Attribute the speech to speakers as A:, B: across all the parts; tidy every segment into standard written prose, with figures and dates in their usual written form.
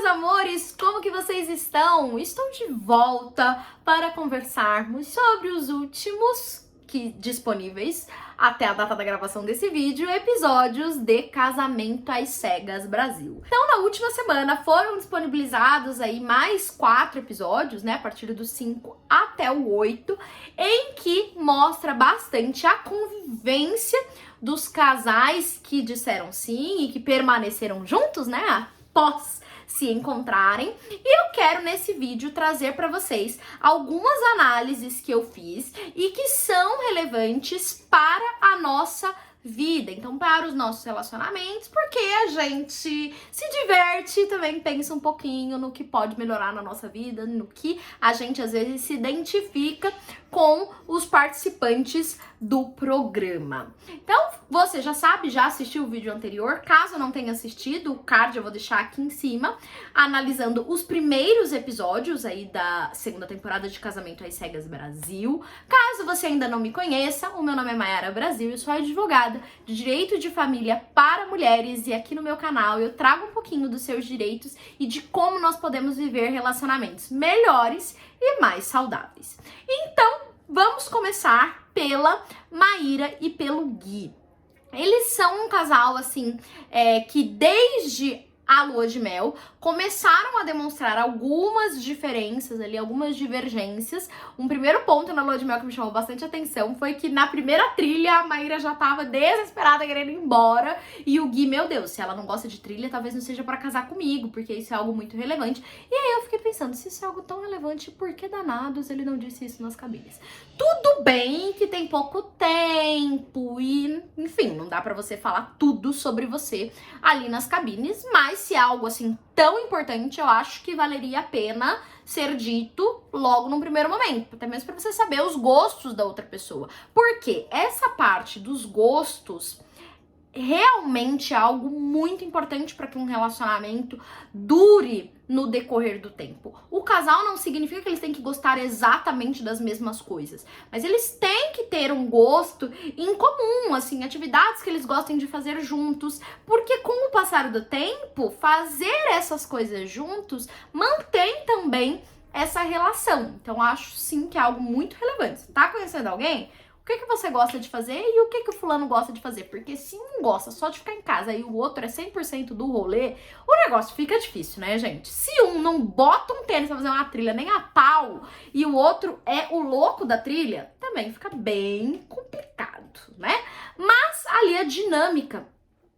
A: amores, como que vocês estão? Estou de volta para conversarmos sobre os últimos disponíveis até a data da gravação desse vídeo, episódios de Casamento às Cegas Brasil. Então, na última semana foram disponibilizados aí mais 4 episódios, né, a partir do 5 até o 8, em que mostra bastante a convivência dos casais que disseram sim e que permaneceram juntos, né, após se encontrarem. E eu quero nesse vídeo trazer para vocês algumas análises que eu fiz e que são relevantes para a nossa vida, então para os nossos relacionamentos, porque a gente se diverte e também pensa um pouquinho no que pode melhorar na nossa vida, no que a gente às vezes se identifica com os participantes do programa. Então, você já sabe, já assistiu o vídeo anterior. Caso não tenha assistido, o card eu vou deixar aqui em cima, analisando os primeiros episódios aí da segunda temporada de Casamento às Cegas Brasil. Caso você ainda não me conheça, o meu nome é Mayara Brasil, eu sou advogada de direito de família para mulheres e aqui no meu canal eu trago um pouquinho dos seus direitos e de como nós podemos viver relacionamentos melhores e mais saudáveis. Então, vamos começar pela Maíra e pelo Gui. Eles são um casal, assim, que desde a lua de mel começaram a demonstrar algumas diferenças ali, algumas divergências. Um primeiro ponto na lua de mel que me chamou bastante atenção foi que na primeira trilha a Maíra já tava desesperada querendo ir embora e o Gui, meu Deus, se ela não gosta de trilha, talvez não seja pra casar comigo, porque isso é algo muito relevante. E aí eu fiquei pensando, se isso é algo tão relevante, por que danados ele não disse isso nas cabines? Tudo bem que tem pouco tempo e, enfim, não dá pra você falar tudo sobre você ali nas cabines, mas se é algo assim tão importante, eu acho que valeria a pena ser dito logo num primeiro momento, até mesmo para você saber os gostos da outra pessoa. Porque essa parte dos gostos realmente é algo muito importante para que um relacionamento dure no decorrer do tempo. O casal não significa que eles têm que gostar exatamente das mesmas coisas, mas eles têm que ter um gosto em comum, assim, atividades que eles gostem de fazer juntos, porque com o passar do tempo, fazer essas coisas juntos mantém também essa relação. Então, acho sim que é algo muito relevante. Você tá conhecendo alguém? O que você gosta de fazer e o que o fulano gosta de fazer? Porque se um gosta só de ficar em casa e o outro é 100% do rolê, o negócio fica difícil, né, gente? Se um não bota um tênis pra fazer uma trilha nem a pau e o outro é o louco da trilha, também fica bem complicado, né? Mas ali a dinâmica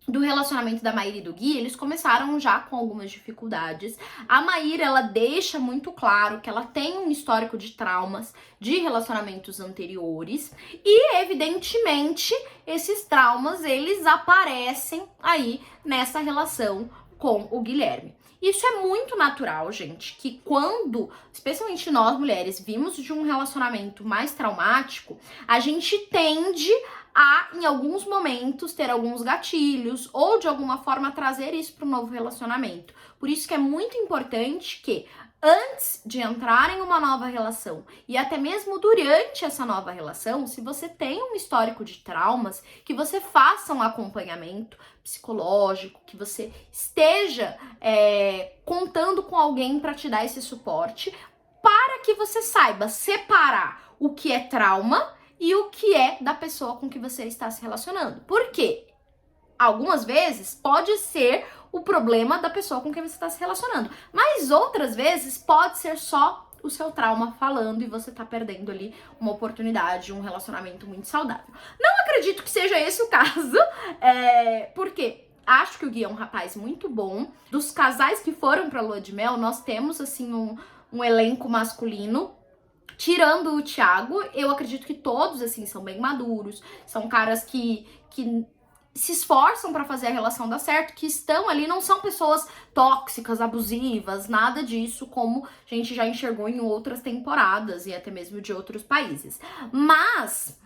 A: do relacionamento da Maíra e do Gui, eles começaram já com algumas dificuldades. A Maíra, ela deixa muito claro que ela tem um histórico de traumas de relacionamentos anteriores e, evidentemente, esses traumas, eles aparecem aí nessa relação com o Guilherme. Isso é muito natural, gente, que quando, especialmente nós mulheres, vimos de um relacionamento mais traumático, a gente tende a, em alguns momentos, ter alguns gatilhos ou, de alguma forma, trazer isso para o novo relacionamento. Por isso que é muito importante que, antes de entrar em uma nova relação e até mesmo durante essa nova relação, se você tem um histórico de traumas, que você faça um acompanhamento psicológico, que você esteja contando com alguém para te dar esse suporte, para que você saiba separar o que é trauma e o que é da pessoa com que você está se relacionando. Por quê? Algumas vezes pode ser o problema da pessoa com quem você está se relacionando, mas outras vezes pode ser só o seu trauma falando e você tá perdendo ali uma oportunidade, um relacionamento muito saudável. Não acredito que seja esse o caso, porque acho que o Gui é um rapaz muito bom. Dos casais que foram pra lua de mel, nós temos assim um elenco masculino. Tirando o Thiago, eu acredito que todos, assim, são bem maduros, são caras que se esforçam pra fazer a relação dar certo, que estão ali, não são pessoas tóxicas, abusivas, nada disso, como a gente já enxergou em outras temporadas e até mesmo de outros países. Mas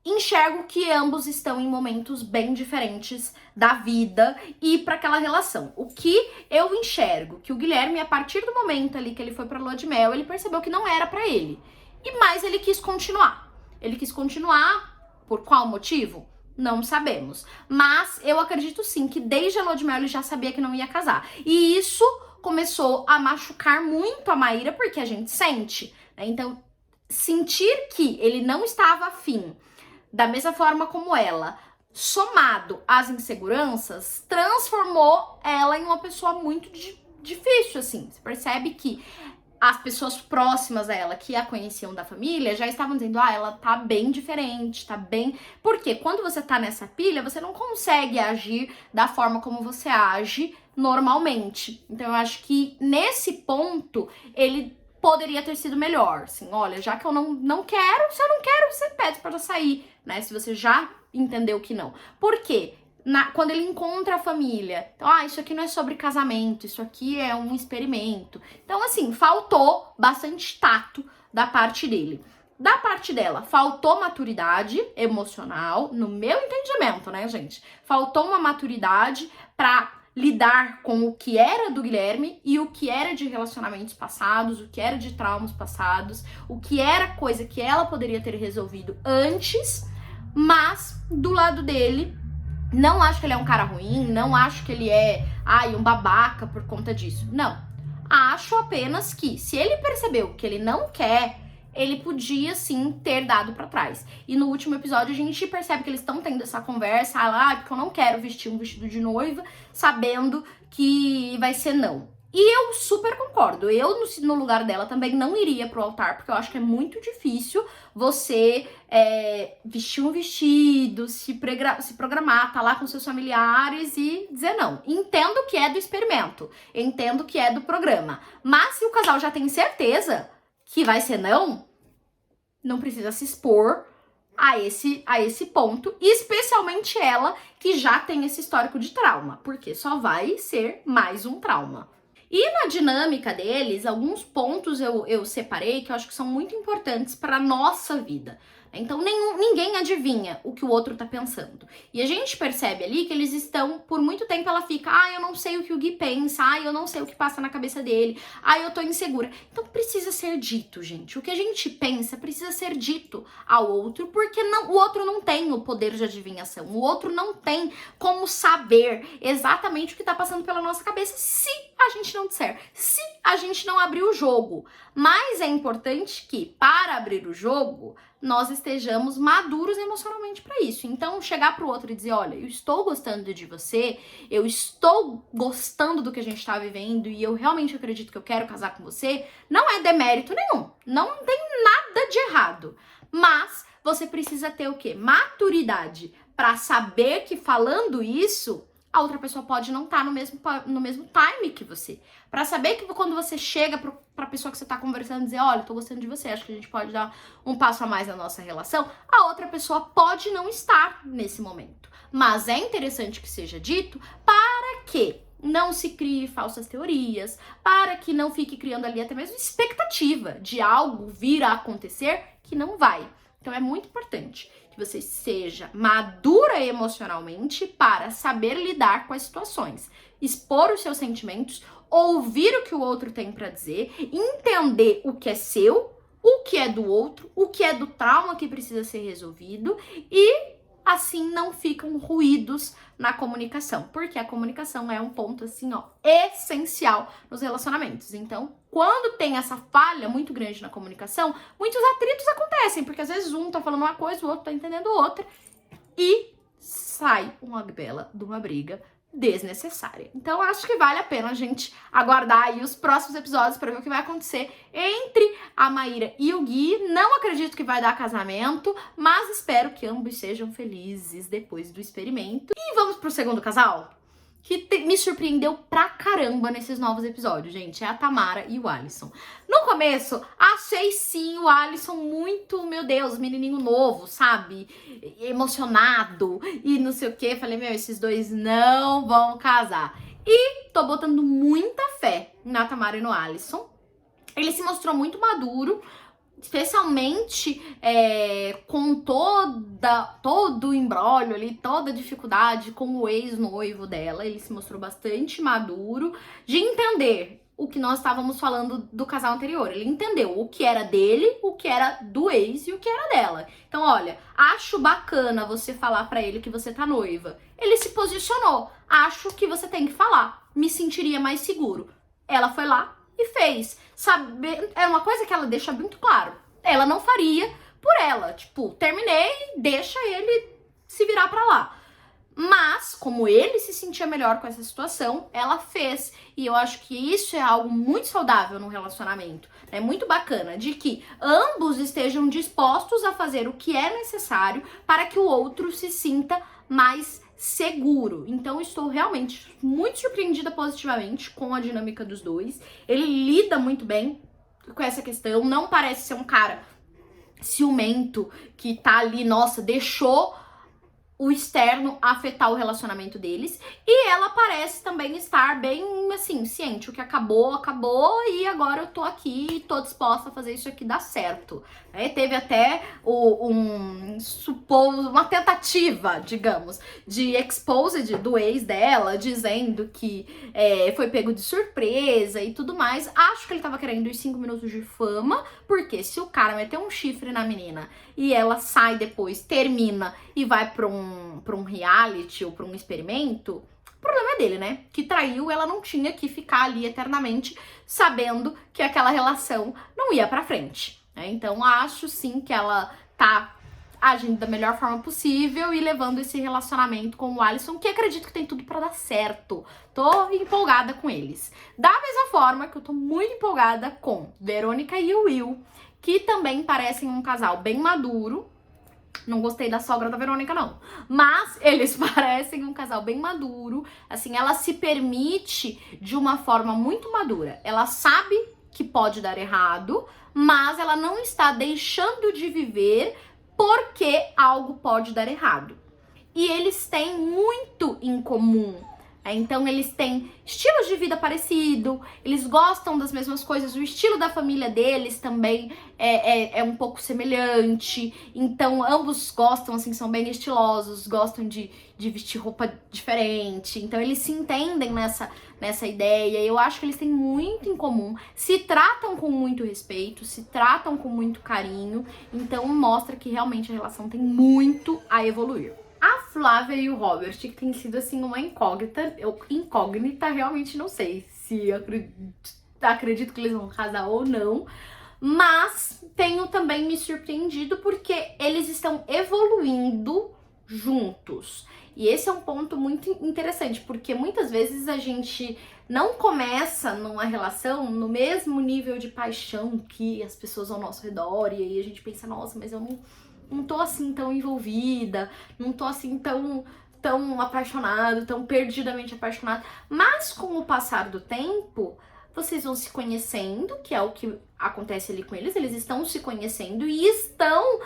A: enxergo que ambos estão em momentos bem diferentes da vida e para aquela relação. O que eu enxergo que o Guilherme, a partir do momento ali que ele foi pra lua de mel, ele percebeu que não era pra ele. E mais ele quis continuar. Ele quis continuar por qual motivo? Não sabemos. Mas eu acredito sim que desde a lua de mel ele já sabia que não ia casar. E isso começou a machucar muito a Maíra, porque a gente sente, né? Então, sentir que ele não estava afim, da mesma forma como ela, somado às inseguranças, transformou ela em uma pessoa muito difícil, assim. Você percebe que as pessoas próximas a ela, que a conheciam da família, já estavam dizendo, ela tá bem diferente, tá bem... Porque quando você tá nessa pilha, você não consegue agir da forma como você age normalmente. Então eu acho que nesse ponto, ele poderia ter sido melhor, assim, olha, já que eu não quero, se eu não quero, você pede pra sair, né, se você já entendeu que não. Por quê? Quando ele encontra a família, então, isso aqui não é sobre casamento, isso aqui é um experimento. Então, assim, faltou bastante tato da parte dele. Da parte dela, faltou maturidade emocional, no meu entendimento, né, gente? Faltou uma maturidade pra lidar com o que era do Guilherme e o que era de relacionamentos passados, o que era de traumas passados, o que era coisa que ela poderia ter resolvido antes, mas do lado dele, não acho que ele é um cara ruim, não acho que ele é, um babaca por conta disso. Não. Acho apenas que, se ele percebeu que ele não quer, ele podia, sim, ter dado pra trás. E no último episódio, a gente percebe que eles estão tendo essa conversa, porque eu não quero vestir um vestido de noiva, sabendo que vai ser não. E eu super concordo. Eu, no lugar dela, também não iria pro altar, porque eu acho que é muito difícil você vestir um vestido, se programar, tá lá com seus familiares e dizer não. Entendo que é do experimento, entendo que é do programa. Mas se o casal já tem certeza que vai ser não precisa se expor a esse ponto, especialmente ela, que já tem esse histórico de trauma, porque só vai ser mais um trauma. E na dinâmica deles, alguns pontos eu separei que eu acho que são muito importantes para a nossa vida. Então ninguém adivinha o que o outro tá pensando. E a gente percebe ali que eles estão, por muito tempo ela fica, eu não sei o que o Gui pensa, eu não sei o que passa na cabeça dele, eu tô insegura. Então precisa ser dito, gente. O que a gente pensa precisa ser dito ao outro, porque o outro não tem o poder de adivinhação. O outro não tem como saber exatamente o que tá passando pela nossa cabeça se a gente não disser, se a gente não abrir o jogo. Mas é importante que, para abrir o jogo, nós estejamos maduros emocionalmente para isso. Então, chegar pro outro e dizer, olha, eu estou gostando de você, eu estou gostando do que a gente tá vivendo e eu realmente acredito que eu quero casar com você, não é demérito nenhum. Não tem nada de errado. Mas você precisa ter o quê? Maturidade para saber que falando isso, a outra pessoa pode não estar no mesmo time que você. Pra saber que quando você chega pra pessoa que você tá conversando e dizer, olha, tô gostando de você, acho que a gente pode dar um passo a mais na nossa relação, a outra pessoa pode não estar nesse momento. Mas é interessante que seja dito para que não se crie falsas teorias, para que não fique criando ali até mesmo expectativa de algo vir a acontecer que não vai. Então é muito importante que você seja madura emocionalmente para saber lidar com as situações, expor os seus sentimentos, ouvir o que o outro tem para dizer, entender o que é seu, o que é do outro, o que é do trauma que precisa ser resolvido e assim não ficam ruídos na comunicação, porque a comunicação é um ponto assim, essencial nos relacionamentos. Então, quando tem essa falha muito grande na comunicação, muitos atritos acontecem, porque às vezes um tá falando uma coisa, o outro tá entendendo outra e sai uma bela de uma briga desnecessária. Então, acho que vale a pena a gente aguardar aí os próximos episódios para ver o que vai acontecer entre a Maíra e o Gui. Não acredito que vai dar casamento, mas espero que ambos sejam felizes depois do experimento. E vamos pro segundo casal, que me surpreendeu pra caramba nesses novos episódios, gente. É a Tamara e o Alisson. No começo, achei sim o Alisson muito, meu Deus, menininho novo, sabe? Emocionado e não sei o quê. Falei, esses dois não vão casar. E tô botando muita fé na Tamara e no Alisson. Ele se mostrou muito maduro, especialmente com todo o imbróglio ali, toda a dificuldade com o ex-noivo dela. Ele se mostrou bastante maduro de entender o que nós estávamos falando do casal anterior. Ele entendeu o que era dele, o que era do ex e o que era dela. Então, olha, acho bacana você falar pra ele que você tá noiva. Ele se posicionou. Acho que você tem que falar. Me sentiria mais seguro. ela foi lá e fez. Sabe, é uma coisa que ela deixa muito claro. Ela não faria por ela. Tipo, terminei, deixa ele se virar pra lá. Mas, como ele se sentia melhor com essa situação, ela fez. E eu acho que isso é algo muito saudável no relacionamento. É muito bacana de que ambos estejam dispostos a fazer o que é necessário para que o outro se sinta mais seguro. Então, estou realmente muito surpreendida positivamente com a dinâmica dos dois. Ele lida muito bem com essa questão. Não parece ser um cara ciumento que tá ali, nossa, deixou o externo afetar o relacionamento deles. E ela parece também estar bem, assim, ciente. O que acabou, acabou. E agora eu tô aqui e tô disposta a fazer isso aqui dar certo. Teve até uma tentativa, digamos, de exposed do ex dela, dizendo que foi pego de surpresa e tudo mais. Acho que ele tava querendo os 5 minutos de fama, porque se o cara meter um chifre na menina e ela sai depois, termina e vai pra um reality ou pra um experimento, o problema é dele, né? Que traiu, ela não tinha que ficar ali eternamente sabendo que aquela relação não ia pra frente. Então, acho sim que ela tá agindo da melhor forma possível e levando esse relacionamento com o Alisson, que acredito que tem tudo pra dar certo. Tô empolgada com eles. Da mesma forma que eu tô muito empolgada com Verônica e o Will, que também parecem um casal bem maduro. Não gostei da sogra da Verônica, não. Mas eles parecem um casal bem maduro. Assim, ela se permite de uma forma muito madura. Ela sabe que pode dar errado, mas ela não está deixando de viver porque algo pode dar errado. E eles têm muito em comum. Então eles têm estilos de vida parecido, eles gostam das mesmas coisas, o estilo da família deles também é um pouco semelhante. Então ambos gostam, assim, são bem estilosos, gostam de vestir roupa diferente. Então eles se entendem nessa ideia. Eu acho que eles têm muito em comum, se tratam com muito respeito, se tratam com muito carinho. Então mostra que realmente a relação tem muito a evoluir. A Flávia e o Robert, que tem sido, assim, uma incógnita. Realmente não sei se acredito que eles vão casar ou não. Mas tenho também me surpreendido porque eles estão evoluindo juntos. E esse é um ponto muito interessante, porque muitas vezes a gente não começa numa relação no mesmo nível de paixão que as pessoas ao nosso redor. E aí a gente pensa, nossa, mas eu não tô assim tão envolvida, não tô assim tão apaixonado, tão perdidamente apaixonado. Mas com o passar do tempo, vocês vão se conhecendo, que é o que acontece ali com eles. Eles estão se conhecendo e estão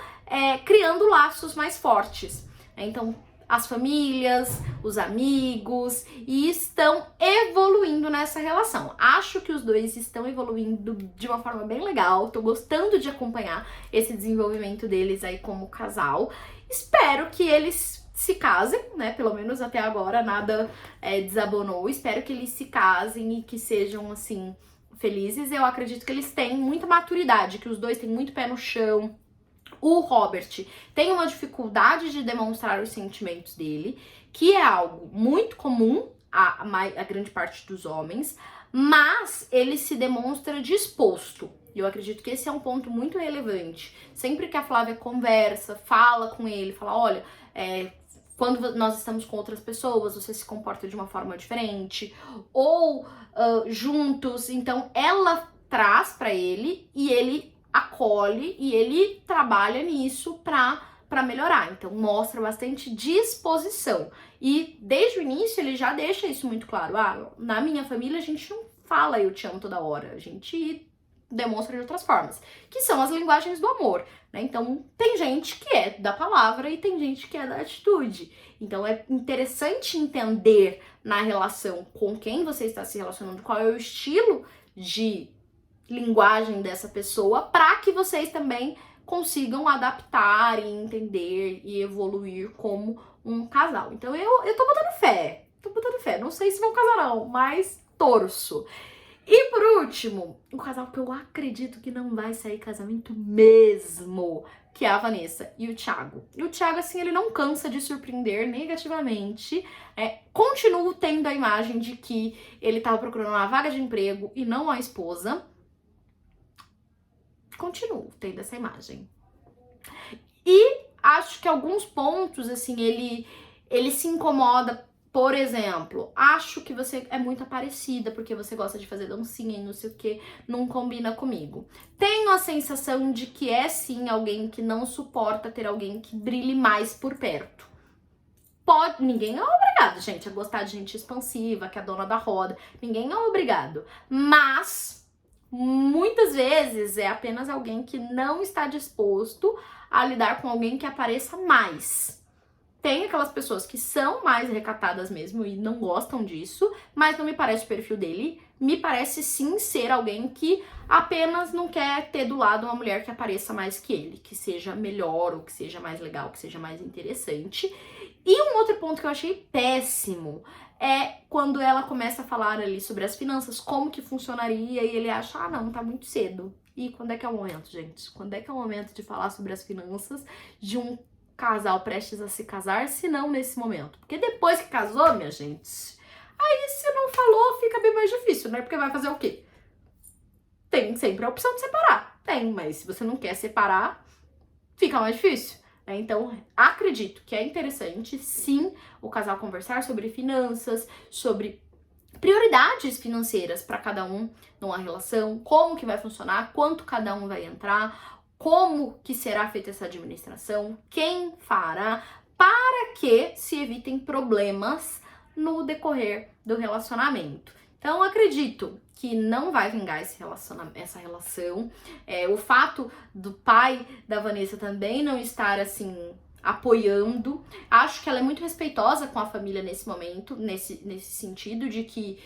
A: criando laços mais fortes. Então, as famílias, os amigos, e estão evoluindo nessa relação. Acho que os dois estão evoluindo de uma forma bem legal. Tô gostando de acompanhar esse desenvolvimento deles aí como casal. Espero que eles se casem, né? Pelo menos até agora nada desabonou. Espero que eles se casem e que sejam, assim, felizes. Eu acredito que eles têm muita maturidade, que os dois têm muito pé no chão. O Robert tem uma dificuldade de demonstrar os sentimentos dele, que é algo muito comum a grande parte dos homens, mas ele se demonstra disposto. E eu acredito que esse é um ponto muito relevante. Sempre que a Flávia conversa, fala com ele, fala, olha, quando nós estamos com outras pessoas, você se comporta de uma forma diferente, ou juntos. Então ela traz pra ele e ele acolhe e ele trabalha nisso pra melhorar. Então mostra bastante disposição. E desde o início ele já deixa isso muito claro. Na minha família a gente não fala eu te amo toda hora, a gente demonstra de outras formas, que são as linguagens do amor, né? Então tem gente que é da palavra e tem gente que é da atitude. Então é interessante entender na relação com quem você está se relacionando, qual é o estilo de linguagem dessa pessoa, para que vocês também consigam adaptar e entender e evoluir como um casal. Então eu tô botando fé, não sei se vão casar não, mas torço. E por último, o casal que eu acredito que não vai sair casamento mesmo, que é a Vanessa e o Thiago. E o Thiago, assim, ele não cansa de surpreender negativamente. Continuo tendo a imagem de que ele tava procurando uma vaga de emprego e não a esposa. Continuo tendo essa imagem. E acho que alguns pontos, assim, ele se incomoda. Por exemplo, acho que você é muito parecida porque você gosta de fazer dancinha e não sei o que, não combina comigo. Tenho a sensação de que é sim alguém que não suporta ter alguém que brilhe mais por perto. Ninguém é obrigado, gente, a gostar de gente expansiva, que é a dona da roda. Ninguém é obrigado. Mas muitas vezes é apenas alguém que não está disposto a lidar com alguém que apareça mais. Tem aquelas pessoas que são mais recatadas mesmo e não gostam disso, mas não me parece o perfil dele. Me parece sim ser alguém que apenas não quer ter do lado uma mulher que apareça mais que ele, que seja melhor, ou que seja mais legal, que seja mais interessante. E um outro ponto que eu achei péssimo é quando ela começa a falar ali sobre as finanças, como que funcionaria, e ele acha, ah não, tá muito cedo. E quando é que é o momento, gente? Quando é que é o momento de falar sobre as finanças de um casal prestes a se casar, se não nesse momento? Porque depois que casou, minha gente, aí se não falou, fica bem mais difícil, né? Porque vai fazer o quê? Tem sempre a opção de separar. Tem, mas se você não quer separar, fica mais difícil. Então, acredito que é interessante, sim, o casal conversar sobre finanças, sobre prioridades financeiras para cada um numa relação, como que vai funcionar, quanto cada um vai entrar, como que será feita essa administração, quem fará, para que se evitem problemas no decorrer do relacionamento. Então, acredito que não vai vingar essa relação. O fato do pai da Vanessa também não estar, assim, apoiando. Acho que ela é muito respeitosa com a família nesse momento, nesse sentido de que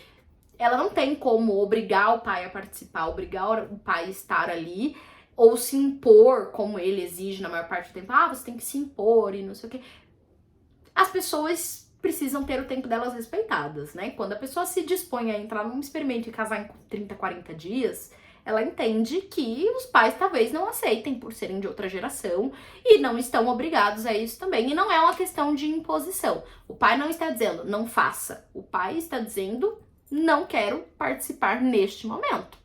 A: ela não tem como obrigar o pai a participar, obrigar o pai a estar ali, ou se impor, como ele exige na maior parte do tempo. Ah, você tem que se impor e não sei o quê. As pessoas precisam ter o tempo delas respeitadas, né? Quando a pessoa se dispõe a entrar num experimento e casar em 30, 40 dias, ela entende que os pais talvez não aceitem por serem de outra geração e não estão obrigados a isso também. E não é uma questão de imposição. O pai não está dizendo, não faça. O pai está dizendo, não quero participar neste momento.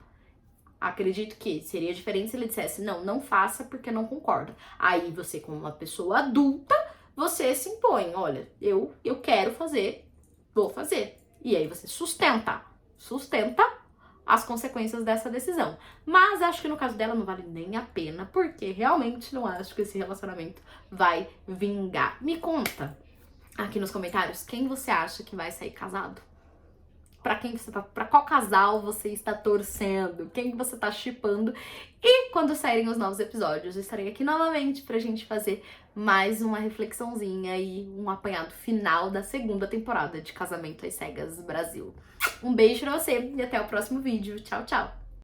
A: Acredito que seria diferente se ele dissesse, não faça porque não concordo. Aí você, como uma pessoa adulta, você se impõe, olha, eu quero fazer, vou fazer. E aí você sustenta as consequências dessa decisão. Mas acho que no caso dela não vale nem a pena, porque realmente não acho que esse relacionamento vai vingar. Me conta aqui nos comentários quem você acha que vai sair casado. Para qual casal você está torcendo, quem você está shippando. E quando saírem os novos episódios, eu estarei aqui novamente pra gente fazer mais uma reflexãozinha e um apanhado final da segunda temporada de Casamento às Cegas Brasil. Um beijo pra você e até o próximo vídeo. Tchau, tchau!